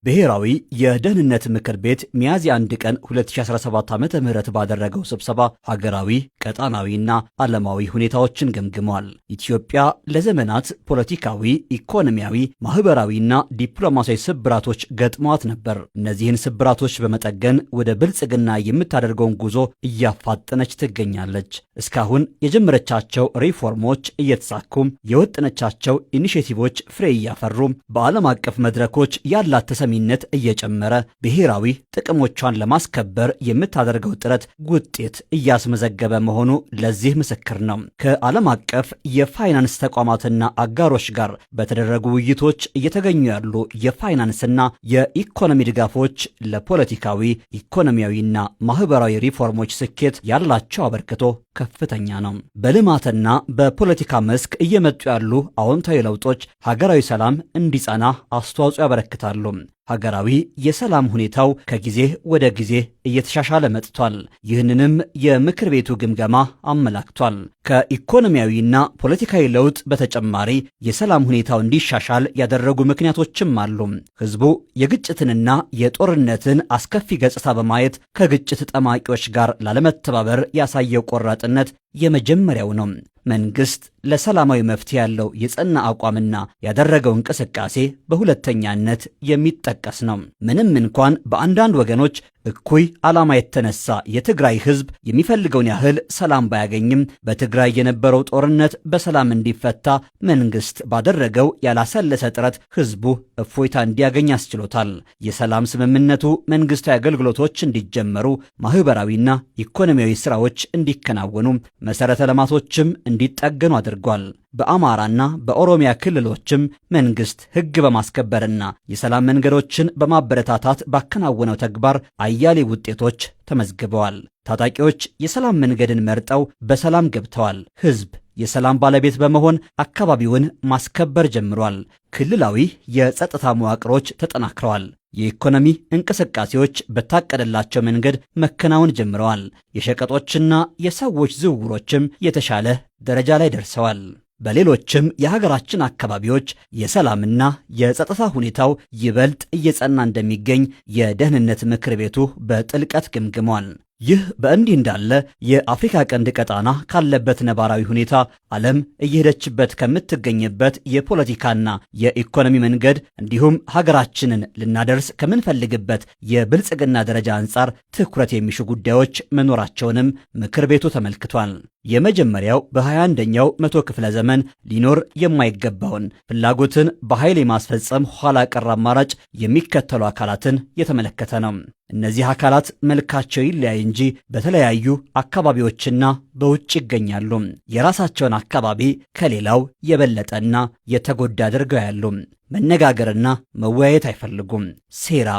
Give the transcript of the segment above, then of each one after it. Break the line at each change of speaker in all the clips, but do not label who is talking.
ብሔራዊ የደህንነት ምክር ቤት ሚያዝያ 1 ቀን 2017 ዓ.ም ባደረገው ስብሰባ ሀገራዊ፣ ቀጣናዊና ዓለማዊ ሁኔታዎችን ገምግሟል። ኢትዮጵያ ለዘመናት ፖለቲካዊ፣ ኢኮኖሚያዊ፣ ማህበራዊና ዲፕሎማሲያዊ ስብራቶች ገጥሟት ነበር። እነዚህን ስብራቶች በመጠገን ወደ ብልጽግና የምታደርገውን ጉዞ እያፋጠነች ትገኛለች። እስካሁን የጀመረቻቸው ሪፎርሞች እየተሳኩም፣ የወጠነቻቸው ኢኒሼቲቮች ፍሬ እያፈሩም፣ በዓለም አቀፍ መድረኮች ያላት ተሰሚነት እየጨመረ ብሔራዊ ጥቅሞቿን ለማስከበር የምታደርገው ጥረት ውጤት እያስመዘገበ መሆኑ ለዚህ ምስክር ነው። ከዓለም አቀፍ የፋይናንስ ተቋማትና አጋሮች ጋር በተደረጉ ውይይቶች እየተገኙ ያሉ የፋይናንስና የኢኮኖሚ ድጋፎች ለፖለቲካዊ፣ ኢኮኖሚያዊና ማህበራዊ ሪፎርሞች ስኬት ያላቸው አበርክቶ ከፍተኛ ነው። በልማትና በፖለቲካ መስክ እየመጡ ያሉ አዎንታዊ ለውጦች ሀገራዊ ሰላም እንዲጸና አስተዋጽኦ ያበረክታሉ። ሀገራዊ የሰላም ሁኔታው ከጊዜ ወደ ጊዜ እየተሻሻለ መጥቷል። ይህንንም የምክር ቤቱ ግምገማ አመላክቷል። ከኢኮኖሚያዊና ፖለቲካዊ ለውጥ በተጨማሪ የሰላም ሁኔታው እንዲሻሻል ያደረጉ ምክንያቶችም አሉ። ህዝቡ የግጭትንና የጦርነትን አስከፊ ገጽታ በማየት ከግጭት ጠማቂዎች ጋር ላለመተባበር ያሳየው ቆራጥነት የመጀመሪያው ነው። መንግስት ለሰላማዊ መፍትሄ ያለው የጸና አቋምና ያደረገው እንቅስቃሴ በሁለተኛነት የሚጠቀስ ነው። ምንም እንኳን በአንዳንድ ወገኖች እኩይ ዓላማ የተነሳ የትግራይ ህዝብ የሚፈልገውን ያህል ሰላም ባያገኝም በትግራይ የነበረው ጦርነት በሰላም እንዲፈታ መንግስት ባደረገው ያላሰለሰ ጥረት ህዝቡ እፎይታ እንዲያገኝ አስችሎታል። የሰላም ስምምነቱ መንግስታዊ አገልግሎቶች እንዲጀመሩ፣ ማህበራዊና ኢኮኖሚያዊ ስራዎች እንዲከናወኑ፣ መሰረተ ልማቶችም እንዲጠገኑ አድርጓል። በአማራና በኦሮሚያ ክልሎችም መንግስት ህግ በማስከበርና የሰላም መንገዶችን በማበረታታት ባከናወነው ተግባር አያሌ ውጤቶች ተመዝግበዋል። ታጣቂዎች የሰላም መንገድን መርጠው በሰላም ገብተዋል። ህዝብ የሰላም ባለቤት በመሆን አካባቢውን ማስከበር ጀምሯል። ክልላዊ የጸጥታ መዋቅሮች ተጠናክረዋል። የኢኮኖሚ እንቅስቃሴዎች በታቀደላቸው መንገድ መከናወን ጀምረዋል። የሸቀጦችና የሰዎች ዝውውሮችም የተሻለ ደረጃ ላይ ደርሰዋል። በሌሎችም የሀገራችን አካባቢዎች የሰላምና የጸጥታ ሁኔታው ይበልጥ እየጸና እንደሚገኝ የደህንነት ምክር ቤቱ በጥልቀት ገምግሟል። ይህ በእንዲህ እንዳለ የአፍሪካ ቀንድ ቀጣና ካለበት ነባራዊ ሁኔታ ዓለም እየሄደችበት ከምትገኝበት የፖለቲካና የኢኮኖሚ መንገድ እንዲሁም ሀገራችንን ልናደርስ ከምንፈልግበት የብልጽግና ደረጃ አንጻር ትኩረት የሚሹ ጉዳዮች መኖራቸውንም ምክር ቤቱ ተመልክቷል። የመጀመሪያው በ21ኛው መቶ ክፍለ ዘመን ሊኖር የማይገባውን ፍላጎትን በኃይል የማስፈጸም ኋላ ቀር አማራጭ የሚከተሉ አካላትን የተመለከተ ነው። እነዚህ አካላት መልካቸው ይለያይ እንጂ በተለያዩ አካባቢዎችና በውጭ ይገኛሉ። የራሳቸውን አካባቢ ከሌላው የበለጠና የተጎዳ አድርገው ያሉ። መነጋገርና መወያየት አይፈልጉም። ሴራ፣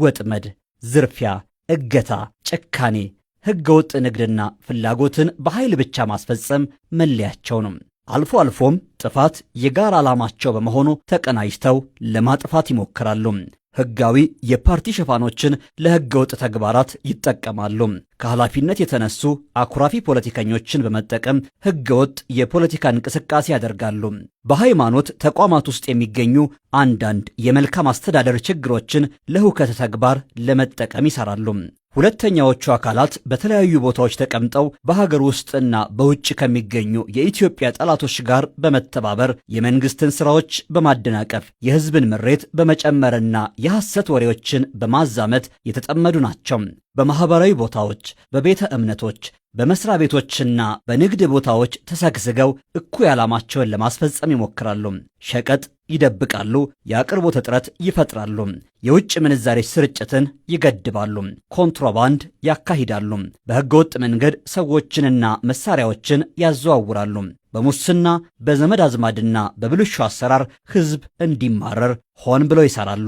ወጥመድ፣ ዝርፊያ፣ እገታ፣ ጭካኔ፣ ህገወጥ ንግድና ፍላጎትን በኃይል ብቻ ማስፈጸም መለያቸው ነው። አልፎ አልፎም ጥፋት የጋራ ዓላማቸው በመሆኑ ተቀናጅተው ለማጥፋት ይሞክራሉ። ህጋዊ የፓርቲ ሽፋኖችን ለህገወጥ ተግባራት ይጠቀማሉ። ከኃላፊነት የተነሱ አኩራፊ ፖለቲከኞችን በመጠቀም ህገወጥ የፖለቲካ እንቅስቃሴ ያደርጋሉ። በሃይማኖት ተቋማት ውስጥ የሚገኙ አንዳንድ የመልካም አስተዳደር ችግሮችን ለሁከት ተግባር ለመጠቀም ይሰራሉ። ሁለተኛዎቹ አካላት በተለያዩ ቦታዎች ተቀምጠው በሀገር ውስጥና በውጭ ከሚገኙ የኢትዮጵያ ጠላቶች ጋር በመተባበር የመንግስትን ስራዎች በማደናቀፍ የህዝብን ምሬት በመጨመርና የሐሰት ወሬዎችን በማዛመት የተጠመዱ ናቸው። በማህበራዊ ቦታዎች፣ በቤተ እምነቶች፣ በመስሪያ ቤቶችና በንግድ ቦታዎች ተሰግስገው እኩይ ዓላማቸውን ለማስፈጸም ይሞክራሉ። ሸቀጥ ይደብቃሉ፣ የአቅርቦት እጥረት ይፈጥራሉ፣ የውጭ ምንዛሬ ስርጭትን ይገድባሉ፣ ኮንትሮባንድ ያካሂዳሉ፣ በህገወጥ መንገድ ሰዎችንና መሳሪያዎችን ያዘዋውራሉ። በሙስና በዘመድ አዝማድና በብልሹ አሰራር ህዝብ እንዲማረር ሆን ብለው ይሰራሉ።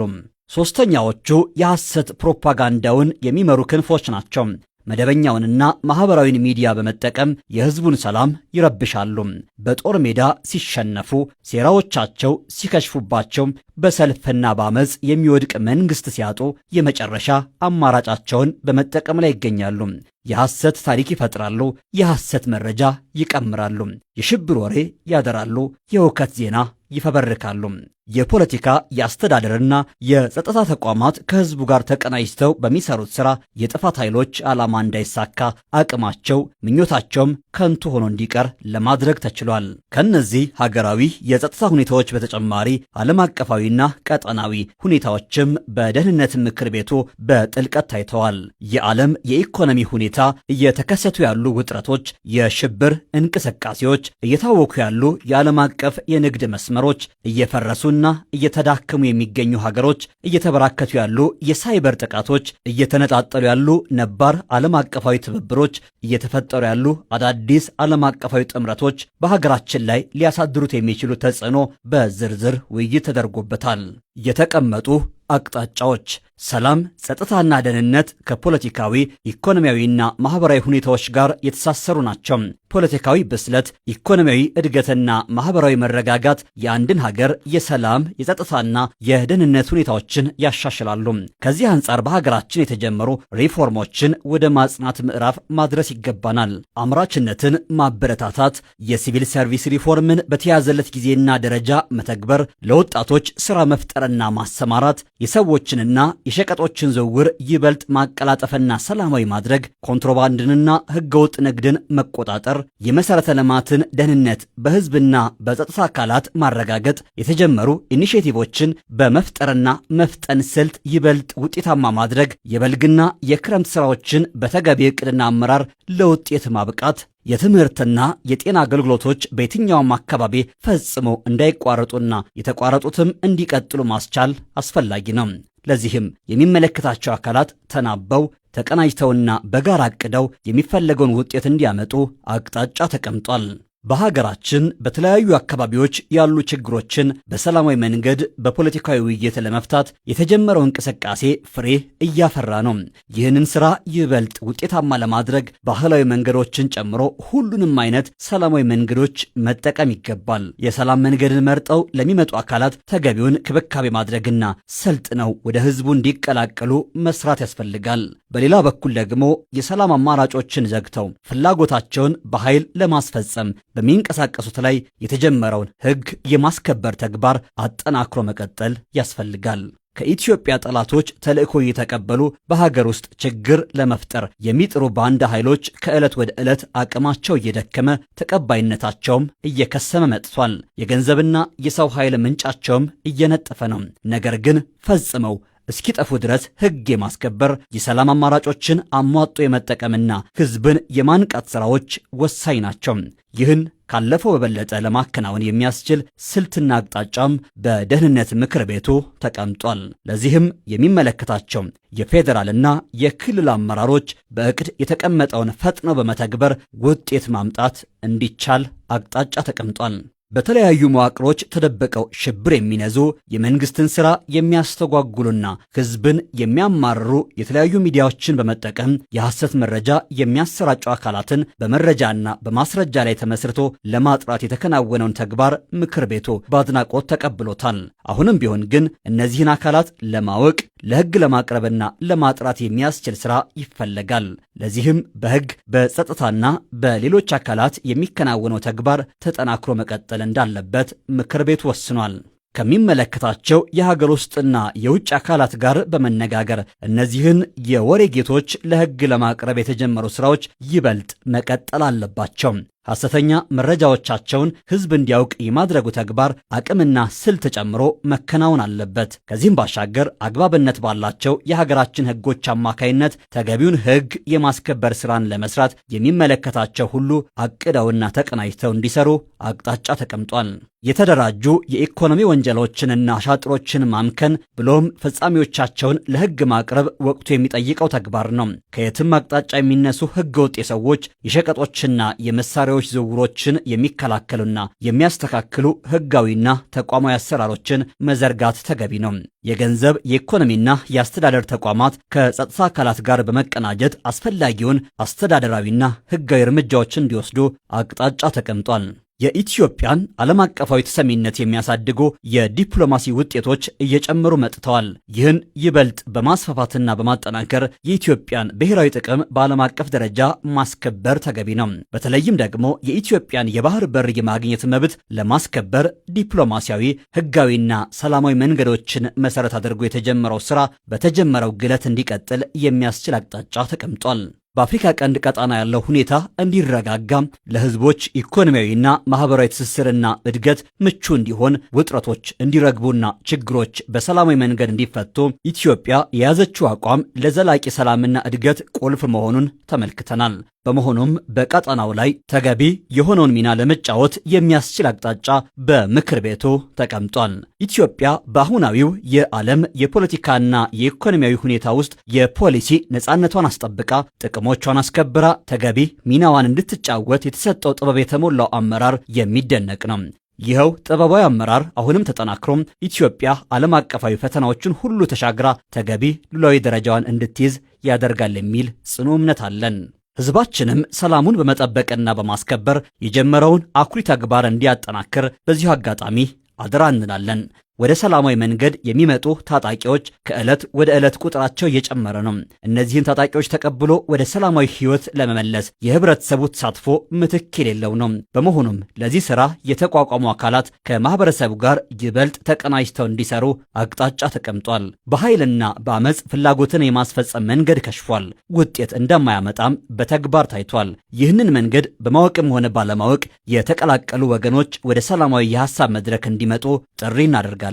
ሶስተኛዎቹ የሐሰት ፕሮፓጋንዳውን የሚመሩ ክንፎች ናቸው። መደበኛውንና ማህበራዊን ሚዲያ በመጠቀም የህዝቡን ሰላም ይረብሻሉ። በጦር ሜዳ ሲሸነፉ፣ ሴራዎቻቸው ሲከሽፉባቸው፣ በሰልፍና በአመፅ የሚወድቅ መንግስት ሲያጡ የመጨረሻ አማራጫቸውን በመጠቀም ላይ ይገኛሉ። የሐሰት ታሪክ ይፈጥራሉ፣ የሐሰት መረጃ ይቀምራሉ፣ የሽብር ወሬ ያደራሉ፣ የውከት ዜና ይፈበርካሉ። የፖለቲካ የአስተዳደርና የጸጥታ ተቋማት ከህዝቡ ጋር ተቀናጅተው በሚሰሩት ሥራ የጥፋት ኃይሎች ዓላማ እንዳይሳካ አቅማቸው ምኞታቸውም ከንቱ ሆኖ እንዲቀር ለማድረግ ተችሏል። ከነዚህ ሀገራዊ የጸጥታ ሁኔታዎች በተጨማሪ ዓለም አቀፋዊና ቀጠናዊ ሁኔታዎችም በደህንነት ምክር ቤቱ በጥልቀት ታይተዋል። የዓለም የኢኮኖሚ ሁኔታ፣ እየተከሰቱ ያሉ ውጥረቶች፣ የሽብር እንቅስቃሴዎች፣ እየታወኩ ያሉ የዓለም አቀፍ የንግድ መስመሮች፣ እየፈረሱና እየተዳከሙ የሚገኙ ሀገሮች፣ እየተበራከቱ ያሉ የሳይበር ጥቃቶች፣ እየተነጣጠሉ ያሉ ነባር ዓለም አቀፋዊ ትብብሮች፣ እየተፈጠሩ ያሉ አዳዲስ ዓለም አቀፋዊ ጥምረቶች በሀገራችን ላይ ሊያሳድሩት የሚችሉ ተጽዕኖ በዝርዝር ውይይት ተደርጎበታል። የተቀመጡ አቅጣጫዎች ሰላም፣ ጸጥታና ደህንነት ከፖለቲካዊ ኢኮኖሚያዊና ማህበራዊ ሁኔታዎች ጋር የተሳሰሩ ናቸው። ፖለቲካዊ ብስለት፣ ኢኮኖሚያዊ እድገትና ማህበራዊ መረጋጋት የአንድን ሀገር የሰላም የጸጥታና የደህንነት ሁኔታዎችን ያሻሽላሉ። ከዚህ አንጻር በሀገራችን የተጀመሩ ሪፎርሞችን ወደ ማጽናት ምዕራፍ ማድረስ ይገባናል። አምራችነትን ማበረታታት፣ የሲቪል ሰርቪስ ሪፎርምን በተያዘለት ጊዜና ደረጃ መተግበር፣ ለወጣቶች ስራ መፍጠርና ማሰማራት፣ የሰዎችንና የሸቀጦችን ዝውውር ይበልጥ ማቀላጠፍና ሰላማዊ ማድረግ፣ ኮንትሮባንድንና ህገወጥ ንግድን መቆጣጠር፣ የመሠረተ ልማትን ደህንነት በህዝብና በጸጥታ አካላት ማረጋገጥ፣ የተጀመሩ ኢኒሼቲቮችን በመፍጠርና መፍጠን ስልት ይበልጥ ውጤታማ ማድረግ፣ የበልግና የክረምት ሥራዎችን በተገቢ ዕቅድና አመራር ለውጤት ማብቃት፣ የትምህርትና የጤና አገልግሎቶች በየትኛውም አካባቢ ፈጽሞ እንዳይቋረጡና የተቋረጡትም እንዲቀጥሉ ማስቻል አስፈላጊ ነው። ለዚህም የሚመለከታቸው አካላት ተናበው ተቀናጅተውና በጋራ አቅደው የሚፈለገውን ውጤት እንዲያመጡ አቅጣጫ ተቀምጧል። በሀገራችን በተለያዩ አካባቢዎች ያሉ ችግሮችን በሰላማዊ መንገድ በፖለቲካዊ ውይይት ለመፍታት የተጀመረው እንቅስቃሴ ፍሬ እያፈራ ነው። ይህንን ስራ ይበልጥ ውጤታማ ለማድረግ ባህላዊ መንገዶችን ጨምሮ ሁሉንም አይነት ሰላማዊ መንገዶች መጠቀም ይገባል። የሰላም መንገድን መርጠው ለሚመጡ አካላት ተገቢውን ክብካቤ ማድረግና ሰልጥነው ወደ ህዝቡ እንዲቀላቀሉ መስራት ያስፈልጋል። በሌላ በኩል ደግሞ የሰላም አማራጮችን ዘግተው ፍላጎታቸውን በኃይል ለማስፈጸም በሚንቀሳቀሱት ላይ የተጀመረውን ህግ የማስከበር ተግባር አጠናክሮ መቀጠል ያስፈልጋል። ከኢትዮጵያ ጠላቶች ተልእኮ እየተቀበሉ በሀገር ውስጥ ችግር ለመፍጠር የሚጥሩ ባንዳ ኃይሎች ከዕለት ወደ ዕለት አቅማቸው እየደከመ ተቀባይነታቸውም እየከሰመ መጥቷል። የገንዘብና የሰው ኃይል ምንጫቸውም እየነጠፈ ነው። ነገር ግን ፈጽመው እስኪጠፉ ድረስ ህግ የማስከበር የሰላም አማራጮችን አሟጦ የመጠቀምና ህዝብን የማንቃት ሥራዎች ወሳኝ ናቸው። ይህን ካለፈው በበለጠ ለማከናወን የሚያስችል ስልትና አቅጣጫም በደህንነት ምክር ቤቱ ተቀምጧል። ለዚህም የሚመለከታቸው የፌዴራልና የክልል አመራሮች በዕቅድ የተቀመጠውን ፈጥነው በመተግበር ውጤት ማምጣት እንዲቻል አቅጣጫ ተቀምጧል። በተለያዩ መዋቅሮች ተደብቀው ሽብር የሚነዙ የመንግስትን ሥራ የሚያስተጓጉሉና ህዝብን የሚያማርሩ የተለያዩ ሚዲያዎችን በመጠቀም የሐሰት መረጃ የሚያሰራጩ አካላትን በመረጃና በማስረጃ ላይ ተመስርቶ ለማጥራት የተከናወነውን ተግባር ምክር ቤቱ በአድናቆት ተቀብሎታል። አሁንም ቢሆን ግን እነዚህን አካላት ለማወቅ ለህግ ለማቅረብና ለማጥራት የሚያስችል ሥራ ይፈለጋል። ለዚህም በህግ በጸጥታና በሌሎች አካላት የሚከናወነው ተግባር ተጠናክሮ መቀጠል እንዳለበት ምክር ቤቱ ወስኗል። ከሚመለከታቸው የሀገር ውስጥና የውጭ አካላት ጋር በመነጋገር እነዚህን የወሬ ጌቶች ለህግ ለማቅረብ የተጀመሩ ሥራዎች ይበልጥ መቀጠል አለባቸው። ሐሰተኛ መረጃዎቻቸውን ህዝብ እንዲያውቅ የማድረጉ ተግባር አቅምና ስልት ጨምሮ መከናወን አለበት። ከዚህም ባሻገር አግባብነት ባላቸው የሀገራችን ህጎች አማካይነት ተገቢውን ህግ የማስከበር ሥራን ለመስራት የሚመለከታቸው ሁሉ አቅደውና ተቀናጅተው እንዲሰሩ አቅጣጫ ተቀምጧል። የተደራጁ የኢኮኖሚ ወንጀሎችንና አሻጥሮችን ማምከን ብሎም ፈጻሚዎቻቸውን ለህግ ማቅረብ ወቅቱ የሚጠይቀው ተግባር ነው። ከየትም አቅጣጫ የሚነሱ ህገወጥ የሰዎች የሸቀጦችና የመሳሪያዎች ዝውውሮችን የሚከላከሉና የሚያስተካክሉ ህጋዊና ተቋማዊ አሰራሮችን መዘርጋት ተገቢ ነው። የገንዘብ የኢኮኖሚና የአስተዳደር ተቋማት ከጸጥታ አካላት ጋር በመቀናጀት አስፈላጊውን አስተዳደራዊና ህጋዊ እርምጃዎችን እንዲወስዱ አቅጣጫ ተቀምጧል። የኢትዮጵያን ዓለም አቀፋዊ ተሰሚነት የሚያሳድጉ የዲፕሎማሲ ውጤቶች እየጨመሩ መጥተዋል። ይህን ይበልጥ በማስፋፋትና በማጠናከር የኢትዮጵያን ብሔራዊ ጥቅም በዓለም አቀፍ ደረጃ ማስከበር ተገቢ ነው። በተለይም ደግሞ የኢትዮጵያን የባህር በር የማግኘት መብት ለማስከበር ዲፕሎማሲያዊ፣ ሕጋዊና ሰላማዊ መንገዶችን መሰረት አድርጎ የተጀመረው ስራ በተጀመረው ግለት እንዲቀጥል የሚያስችል አቅጣጫ ተቀምጧል። በአፍሪካ ቀንድ ቀጣና ያለው ሁኔታ እንዲረጋጋ፣ ለህዝቦች ኢኮኖሚያዊና ማህበራዊ ትስስርና እድገት ምቹ እንዲሆን፣ ውጥረቶች እንዲረግቡና ችግሮች በሰላማዊ መንገድ እንዲፈቱ ኢትዮጵያ የያዘችው አቋም ለዘላቂ ሰላምና እድገት ቁልፍ መሆኑን ተመልክተናል። በመሆኑም በቀጠናው ላይ ተገቢ የሆነውን ሚና ለመጫወት የሚያስችል አቅጣጫ በምክር ቤቱ ተቀምጧል። ኢትዮጵያ በአሁናዊው የዓለም የፖለቲካና የኢኮኖሚያዊ ሁኔታ ውስጥ የፖሊሲ ነፃነቷን አስጠብቃ ጥቅሞቿን አስከብራ ተገቢ ሚናዋን እንድትጫወት የተሰጠው ጥበብ የተሞላው አመራር የሚደነቅ ነው። ይኸው ጥበባዊ አመራር አሁንም ተጠናክሮም ኢትዮጵያ ዓለም አቀፋዊ ፈተናዎችን ሁሉ ተሻግራ ተገቢ ሉዓላዊ ደረጃዋን እንድትይዝ ያደርጋል የሚል ጽኑ እምነት አለን። ህዝባችንም ሰላሙን በመጠበቅና በማስከበር የጀመረውን አኩሪ ተግባር እንዲያጠናክር በዚሁ አጋጣሚ አደራ እንላለን። ወደ ሰላማዊ መንገድ የሚመጡ ታጣቂዎች ከዕለት ወደ ዕለት ቁጥራቸው እየጨመረ ነው። እነዚህን ታጣቂዎች ተቀብሎ ወደ ሰላማዊ ህይወት ለመመለስ የህብረተሰቡ ተሳትፎ ምትክ የሌለው ነው። በመሆኑም ለዚህ ስራ የተቋቋሙ አካላት ከማህበረሰቡ ጋር ይበልጥ ተቀናጅተው እንዲሰሩ አቅጣጫ ተቀምጧል። በኃይልና በአመፅ ፍላጎትን የማስፈጸም መንገድ ከሽፏል። ውጤት እንደማያመጣም በተግባር ታይቷል። ይህንን መንገድ በማወቅም ሆነ ባለማወቅ የተቀላቀሉ ወገኖች ወደ ሰላማዊ የሐሳብ መድረክ እንዲመጡ ጥሪ እናደርጋለን።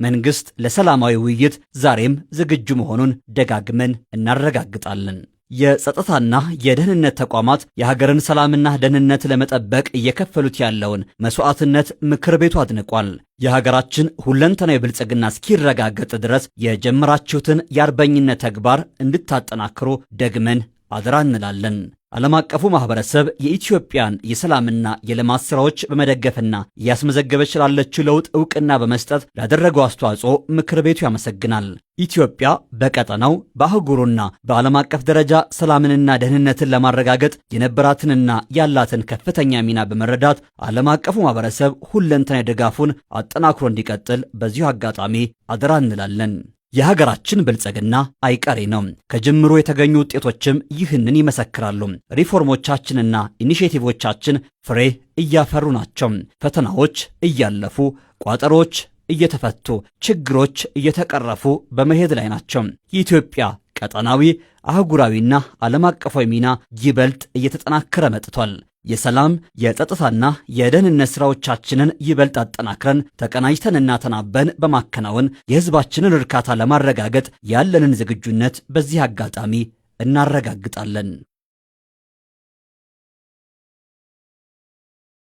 መንግስት ለሰላማዊ ውይይት ዛሬም ዝግጁ መሆኑን ደጋግመን እናረጋግጣለን። የጸጥታና የደህንነት ተቋማት የሀገርን ሰላምና ደህንነት ለመጠበቅ እየከፈሉት ያለውን መስዋዕትነት ምክር ቤቱ አድንቋል። የሀገራችን ሁለንተናዊ ብልጽግና እስኪረጋገጥ ድረስ የጀመራችሁትን የአርበኝነት ተግባር እንድታጠናክሩ ደግመን አደራ እንላለን። ዓለም አቀፉ ማህበረሰብ የኢትዮጵያን የሰላምና የልማት ስራዎች በመደገፍና እያስመዘገበች ላለችው ለውጥ ዕውቅና በመስጠት ላደረገው አስተዋጽኦ ምክር ቤቱ ያመሰግናል። ኢትዮጵያ በቀጠናው በአህጉሩና በዓለም አቀፍ ደረጃ ሰላምንና ደህንነትን ለማረጋገጥ የነበራትንና ያላትን ከፍተኛ ሚና በመረዳት ዓለም አቀፉ ማህበረሰብ ሁለንተናዊ ድጋፉን አጠናክሮ እንዲቀጥል በዚሁ አጋጣሚ አደራ እንላለን። የሀገራችን ብልጽግና አይቀሬ ነው። ከጅምሩ የተገኙ ውጤቶችም ይህንን ይመሰክራሉ። ሪፎርሞቻችንና ኢኒሼቲቮቻችን ፍሬ እያፈሩ ናቸው። ፈተናዎች እያለፉ፣ ቋጠሮች እየተፈቱ፣ ችግሮች እየተቀረፉ በመሄድ ላይ ናቸው። የኢትዮጵያ ቀጠናዊ አህጉራዊና ዓለም አቀፋዊ ሚና ይበልጥ እየተጠናከረ መጥቷል። የሰላም የጸጥታና የደህንነት ስራዎቻችንን ይበልጥ አጠናክረን ተቀናጅተንና ተናበን በማከናወን የህዝባችንን እርካታ ለማረጋገጥ ያለንን ዝግጁነት በዚህ አጋጣሚ እናረጋግጣለን።